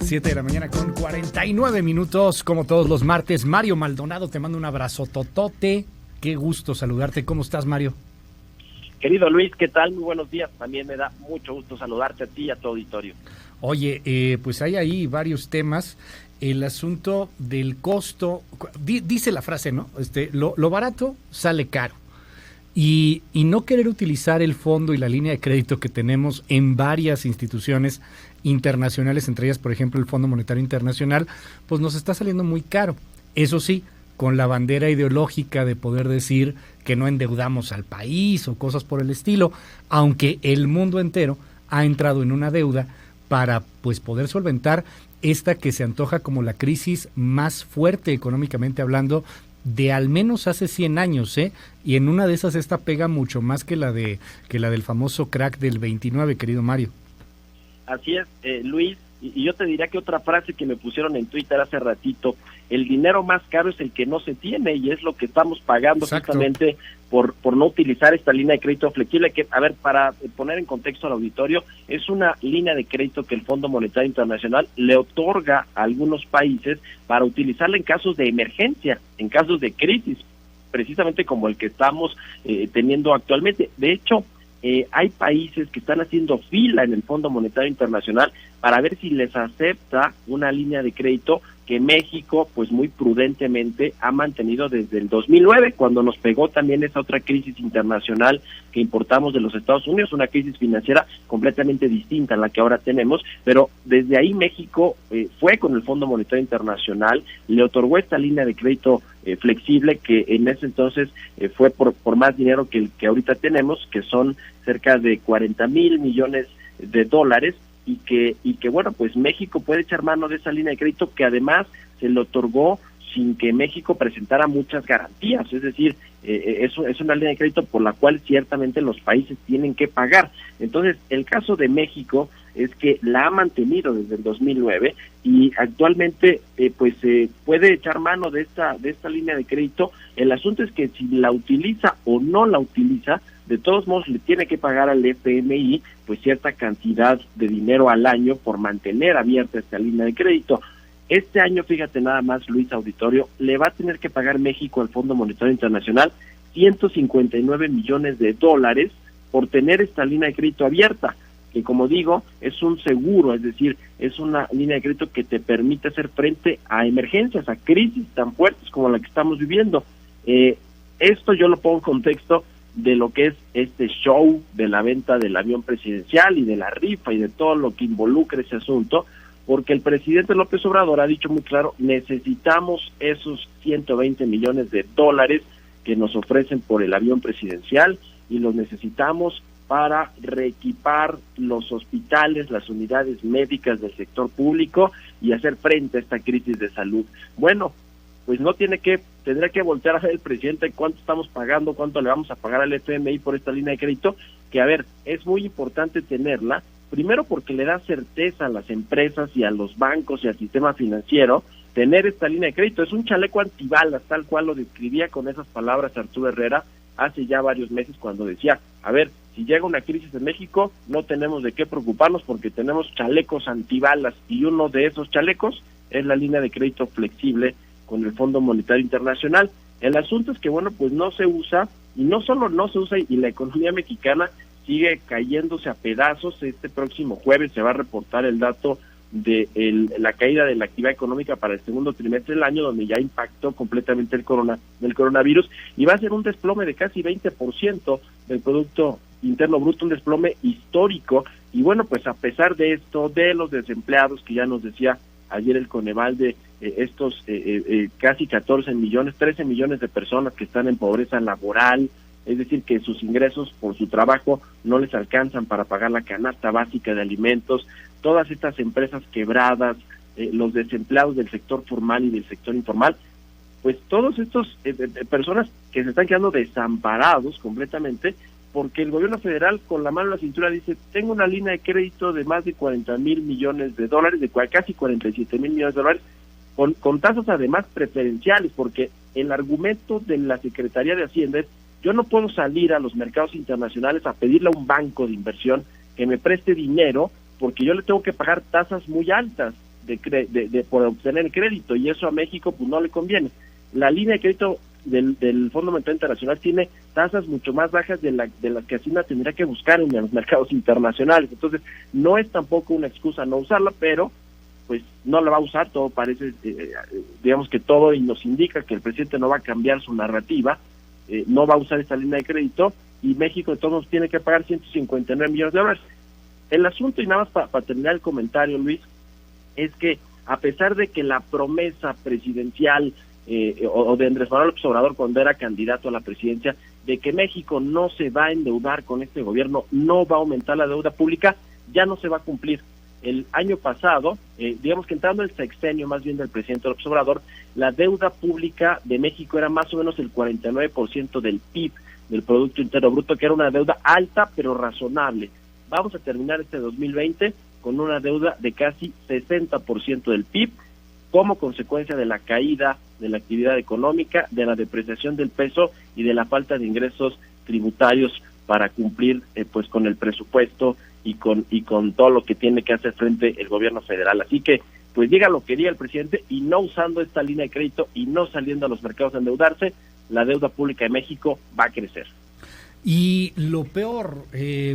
7 de la mañana con 49 minutos, como todos los martes. Mario Maldonado, te mando un abrazo totote. Qué gusto saludarte. ¿Cómo estás, Mario? Querido Luis, ¿qué tal? Muy buenos días. También me da mucho gusto saludarte a ti y a tu auditorio. Oye, pues hay ahí varios temas. El asunto del costo, dice la frase, ¿no? Lo barato sale caro. Y no querer utilizar el fondo y la línea de crédito que tenemos en varias instituciones internacionales, entre ellas, por ejemplo, el Fondo Monetario Internacional, pues nos está saliendo muy caro. Eso sí, con la bandera ideológica de poder decir que no endeudamos al país o cosas por el estilo, aunque el mundo entero ha entrado en una deuda para pues poder solventar esta que se antoja como la crisis más fuerte económicamente hablando de al menos hace 100 años, y en una de esas esta pega mucho más que la del famoso crack del 29, querido Mario. Así es, Luis, y yo te diría que otra frase que me pusieron en Twitter hace ratito, el dinero más caro es el que no se tiene, y es lo que estamos pagando. Exacto. Justamente por no utilizar esta línea de crédito flexible, que, a ver, para poner en contexto al auditorio, es una línea de crédito que el Fondo Monetario Internacional le otorga a algunos países para utilizarla en casos de emergencia, en casos de crisis, precisamente como el que estamos teniendo actualmente. De hecho, hay países que están haciendo fila en el Fondo Monetario Internacional para ver si les acepta una línea de crédito que México, pues muy prudentemente, ha mantenido desde el 2009, cuando nos pegó también esa otra crisis internacional que importamos de los Estados Unidos, una crisis financiera completamente distinta a la que ahora tenemos, pero desde ahí México fue con el Fondo Monetario Internacional, le otorgó esta línea de crédito flexible, que en ese entonces fue por más dinero que el que ahorita tenemos, que son cerca de 40,000 millones de dólares, y que bueno, pues México puede echar mano de esa línea de crédito, que además se le otorgó sin que México presentara muchas garantías, es decir, es una línea de crédito por la cual ciertamente los países tienen que pagar. Entonces, el caso de México es que la ha mantenido desde el 2009 y actualmente puede echar mano de esta línea de crédito. El asunto es que si la utiliza o no la utiliza, de todos modos le tiene que pagar al FMI pues cierta cantidad de dinero al año por mantener abierta esta línea de crédito. Este año, fíjate nada más, Luis Auditorio, le va a tener que pagar México al Fondo Monetario Internacional 159 millones de dólares por tener esta línea de crédito abierta, que como digo, es un seguro, es decir, es una línea de crédito que te permite hacer frente a emergencias, a crisis tan fuertes como la que estamos viviendo. Esto yo lo pongo en contexto de lo que es este show de la venta del avión presidencial y de la rifa y de todo lo que involucra ese asunto, porque el presidente López Obrador ha dicho muy claro, necesitamos esos 120 millones de dólares que nos ofrecen por el avión presidencial y los necesitamos para reequipar los hospitales, las unidades médicas del sector público y hacer frente a esta crisis de salud. Bueno, pues tendrá que voltear a ver el presidente cuánto estamos pagando, cuánto le vamos a pagar al FMI por esta línea de crédito, que a ver, es muy importante tenerla, primero porque le da certeza a las empresas y a los bancos y al sistema financiero, tener esta línea de crédito. Es un chaleco antibalas, tal cual lo describía con esas palabras Arturo Herrera hace ya varios meses, cuando decía, a ver, si llega una crisis en México, no tenemos de qué preocuparnos porque tenemos chalecos antibalas, y uno de esos chalecos es la línea de crédito flexible con el Fondo Monetario Internacional. El asunto es que, bueno, pues no se usa, y no solo no se usa, y la economía mexicana sigue cayéndose a pedazos. Este próximo jueves se va a reportar el dato de la caída de la actividad económica para el segundo trimestre del año, donde ya impactó completamente el coronavirus, y va a ser un desplome de casi 20% del Producto Interno Bruto, un desplome histórico. Y bueno, pues a pesar de esto, de los desempleados, que ya nos decía ayer el Coneval, de estos casi 13 millones de personas que están en pobreza laboral, es decir, que sus ingresos por su trabajo no les alcanzan para pagar la canasta básica de alimentos, todas estas empresas quebradas, los desempleados del sector formal y del sector informal, pues todos estos personas que se están quedando desamparados completamente, porque el gobierno federal con la mano en la cintura dice, tengo una línea de crédito de más de 40,000 millones de dólares, de casi 47,000 millones de dólares, con tasas además preferenciales, porque el argumento de la Secretaría de Hacienda es, yo no puedo salir a los mercados internacionales a pedirle a un banco de inversión que me preste dinero, porque yo le tengo que pagar tasas muy altas. por obtener crédito, y eso a México pues no le conviene. La línea de crédito del Fondo Monetario Internacional tiene tasas mucho más bajas de las que Hacienda tendría que buscar en los mercados internacionales. Entonces, no es tampoco una excusa no usarla, pero pues no la va a usar. Todo parece, digamos que todo y nos indica que el presidente no va a cambiar su narrativa, no va a usar esta línea de crédito, y México de todos modos tiene que pagar 159 millones de dólares. El asunto, y nada más para terminar el comentario, Luis, es que a pesar de que la promesa presidencial o de Andrés Manuel López Obrador cuando era candidato a la presidencia, de que México no se va a endeudar con este gobierno, no va a aumentar la deuda pública, ya no se va a cumplir. El año pasado, digamos que entrando el sexenio más bien del presidente López Obrador, la deuda pública de México era más o menos el 49% del PIB, del Producto Interno Bruto, que era una deuda alta pero razonable. Vamos a terminar este 2020 con una deuda de casi 60% del PIB, como consecuencia de la caída de la actividad económica, de la depreciación del peso y de la falta de ingresos tributarios para cumplir pues con el presupuesto y con todo lo que tiene que hacer frente el gobierno federal. Así que pues diga lo que diga el presidente, y no usando esta línea de crédito y no saliendo a los mercados a endeudarse, la deuda pública de México va a crecer. Y lo peor,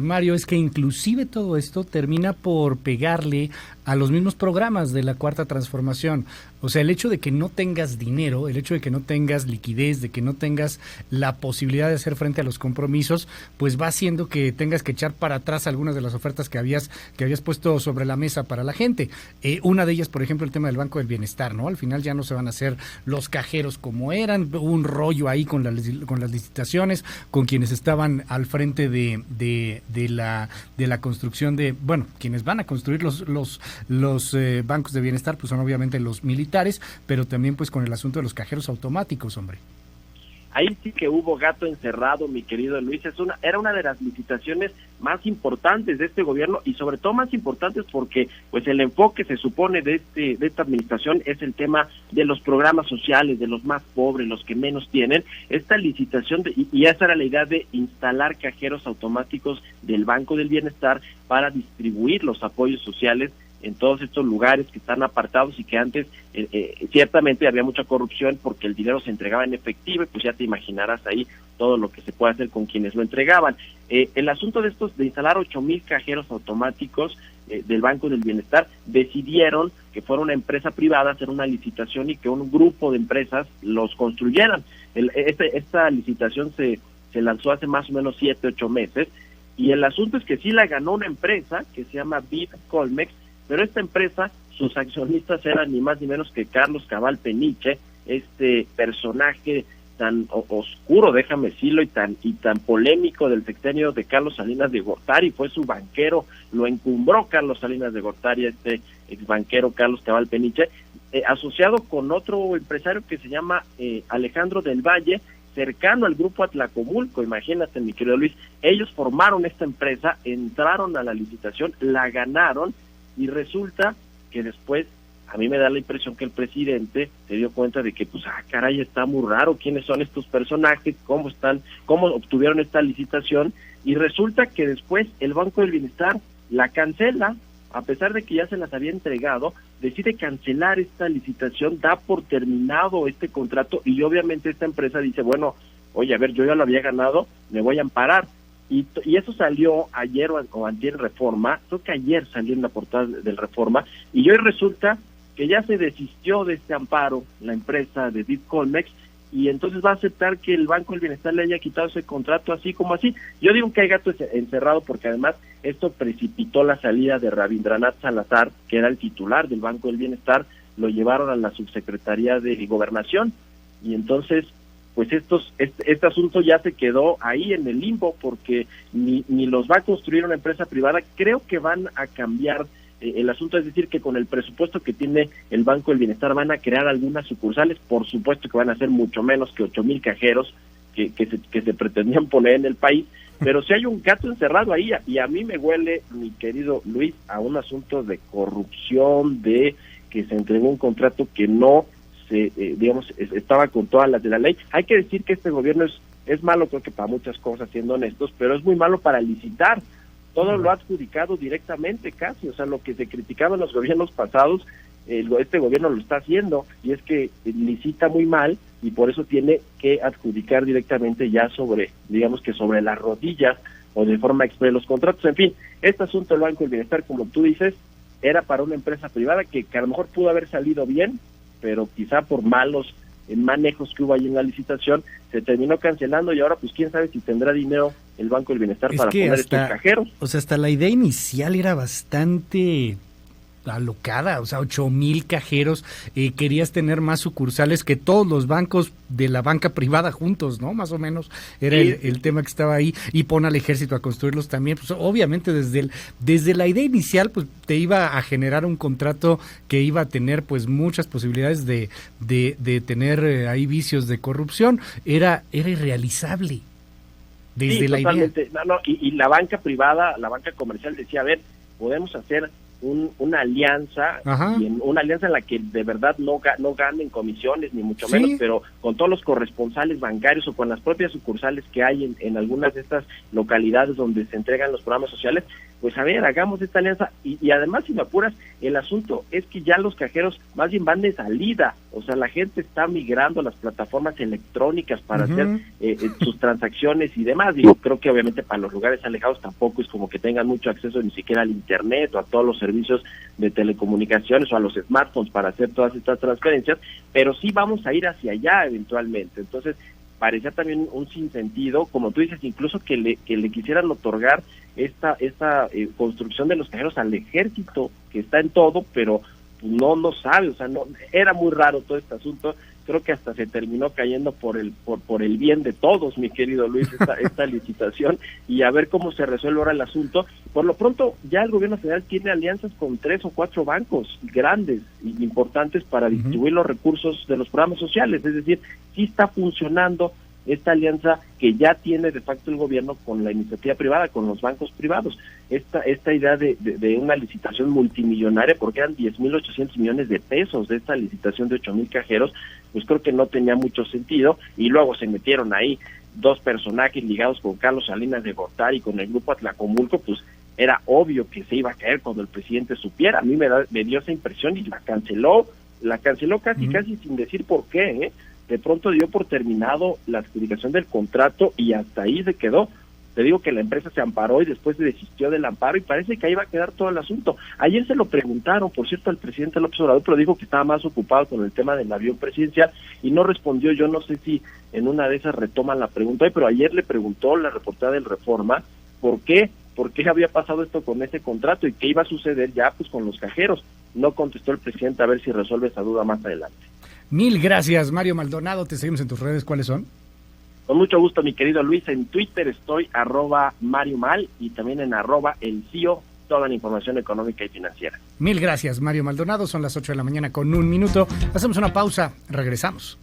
Mario, es que inclusive todo esto termina por pegarle a los mismos programas de la Cuarta Transformación. O sea, el hecho de que no tengas dinero, el hecho de que no tengas liquidez, de que no tengas la posibilidad de hacer frente a los compromisos, pues va haciendo que tengas que echar para atrás algunas de las ofertas que habías puesto sobre la mesa para la gente. Una de ellas, por ejemplo, el tema del Banco del Bienestar, ¿no? Al final ya no se van a hacer los cajeros como eran, hubo un rollo ahí con las licitaciones, con quienes estaban al frente de la construcción de, bueno, quienes van a construir los bancos de bienestar, pues son obviamente los militares, pero también pues con el asunto de los cajeros automáticos, hombre. Ahí sí que hubo gato encerrado, mi querido Luis. Era una de las licitaciones más importantes de este gobierno, y sobre todo más importantes porque pues el enfoque se supone de esta administración es el tema de los programas sociales, de los más pobres, los que menos tienen. Esta licitación y esa era la idea de instalar cajeros automáticos del Banco del Bienestar para distribuir los apoyos sociales en todos estos lugares que están apartados y que antes ciertamente había mucha corrupción porque el dinero se entregaba en efectivo, y pues ya te imaginarás ahí todo lo que se puede hacer con quienes lo entregaban. El asunto de instalar 8,000 cajeros automáticos del Banco del Bienestar, decidieron que fuera una empresa privada hacer una licitación y que un grupo de empresas los construyeran. Esta licitación se lanzó hace más o menos 7-8 meses, y el asunto es que sí la ganó una empresa que se llama Bitcolmex, pero esta empresa, sus accionistas eran ni más ni menos que Carlos Cabal Peniche, este personaje tan oscuro, déjame decirlo, y tan polémico del sexenio de Carlos Salinas de Gortari. Fue su banquero, lo encumbró Carlos Salinas de Gortari, este exbanquero Carlos Cabal Peniche, asociado con otro empresario que se llama Alejandro del Valle, cercano al grupo Atlacomulco. Imagínate, mi querido Luis, ellos formaron esta empresa, entraron a la licitación, la ganaron, y resulta que después a mí me da la impresión que el presidente se dio cuenta de que pues caray, está muy raro, quiénes son estos personajes, cómo obtuvieron esta licitación, y resulta que después el Banco del Bienestar la cancela, a pesar de que ya se las había entregado, decide cancelar esta licitación, da por terminado este contrato, y obviamente esta empresa dice, bueno, oye, a ver, yo ya lo había ganado, me voy a amparar. Y eso salió ayer o antier Reforma, creo que ayer salió en la portada del Reforma, y hoy resulta que ya se desistió de este amparo la empresa de Bitcolmex, y entonces va a aceptar que el Banco del Bienestar le haya quitado ese contrato así como así. Yo digo que hay gato encerrado porque además esto precipitó la salida de Rabindranath Salazar, que era el titular del Banco del Bienestar, lo llevaron a la Subsecretaría de Gobernación, y entonces pues este asunto ya se quedó ahí en el limbo, porque ni los va a construir una empresa privada. Creo que van a cambiar el asunto, es decir, que con el presupuesto que tiene el Banco del Bienestar van a crear algunas sucursales, por supuesto que van a ser mucho menos que 8,000 cajeros que se pretendían poner en el país, pero si hay un gato encerrado ahí, y a mí me huele, mi querido Luis, a un asunto de corrupción, de que se entregó un contrato que no estaba con todas las de la ley. Hay que decir que este gobierno es malo, creo que para muchas cosas, siendo honestos, pero es muy malo para licitar. Todo lo ha adjudicado directamente casi, o sea, lo que se criticaba en los gobiernos pasados, este gobierno lo está haciendo, y es que licita muy mal y por eso tiene que adjudicar directamente ya sobre las rodillas o de forma expresa los contratos. En fin, este asunto del Banco del Bienestar, como tú dices, era para una empresa privada que a lo mejor pudo haber salido bien, pero quizá por malos manejos que hubo ahí en la licitación se terminó cancelando, y ahora pues quién sabe si tendrá dinero el Banco del Bienestar para poner estos cajeros. O sea, hasta la idea inicial era bastante alocada, o sea, 8,000 cajeros, querías tener más sucursales que todos los bancos de la banca privada juntos, ¿no? Más o menos era el tema que estaba ahí, y pon al ejército a construirlos también. Pues obviamente desde la idea inicial pues te iba a generar un contrato que iba a tener pues muchas posibilidades de tener ahí vicios de corrupción. Era irrealizable desde la totalmente. idea. Y la banca privada, la banca comercial decía, a ver, podemos hacer una alianza, una alianza en la que de verdad no ganen comisiones ni mucho menos, pero con todos los corresponsales bancarios o con las propias sucursales que hay en algunas de estas localidades donde se entregan los programas sociales, pues a ver, hagamos esta alianza. Y además, si me apuras, el asunto es que ya los cajeros más bien van de salida, o sea, la gente está migrando a las plataformas electrónicas para hacer sus transacciones y demás. Digo, creo que obviamente para los lugares alejados tampoco es como que tengan mucho acceso ni siquiera al internet o a todos los servicios de telecomunicaciones o a los smartphones para hacer todas estas transferencias, pero sí vamos a ir hacia allá eventualmente. Entonces parecía también un sinsentido, como tú dices, incluso que le quisieran otorgar esta construcción de los cajeros al ejército, que está en todo, pero no sabe, o sea, no, era muy raro todo este asunto. Creo que hasta se terminó cayendo por el bien de todos, mi querido Luis, esta licitación, y a ver cómo se resuelve ahora el asunto. Por lo pronto, ya el gobierno federal tiene alianzas con 3 o 4 bancos grandes e importantes para distribuir los recursos de los programas sociales, es decir, sí está funcionando esta alianza que ya tiene de facto el gobierno con la iniciativa privada, con los bancos privados. Esta idea de una licitación multimillonaria, porque eran 10,800 millones de pesos de esta licitación de 8,000 cajeros, pues creo que no tenía mucho sentido, y luego se metieron ahí 2 personajes ligados con Carlos Salinas de Gortari y con el grupo Atlacomulco, pues era obvio que se iba a caer cuando el presidente supiera. A mí me dio esa impresión y la canceló casi sin decir por qué, De pronto dio por terminado la adjudicación del contrato y hasta ahí se quedó. Te digo que la empresa se amparó y después se desistió del amparo, y parece que ahí va a quedar todo el asunto. Ayer se lo preguntaron, por cierto, al presidente López Obrador, pero dijo que estaba más ocupado con el tema del avión presidencial y no respondió. Yo no sé si en una de esas retoman la pregunta, pero ayer le preguntó la reportera del Reforma por qué había pasado esto con ese contrato y qué iba a suceder ya pues con los cajeros. No contestó el presidente, a ver si resuelve esa duda más adelante. Mil gracias, Mario Maldonado. Te seguimos en tus redes. ¿Cuáles son? Con mucho gusto, mi querido Luis. En Twitter estoy @MarioMal y también en @El CIO, toda la información económica y financiera. Mil gracias, Mario Maldonado. Son las 8 de la mañana con 1 minuto. Hacemos una pausa. Regresamos.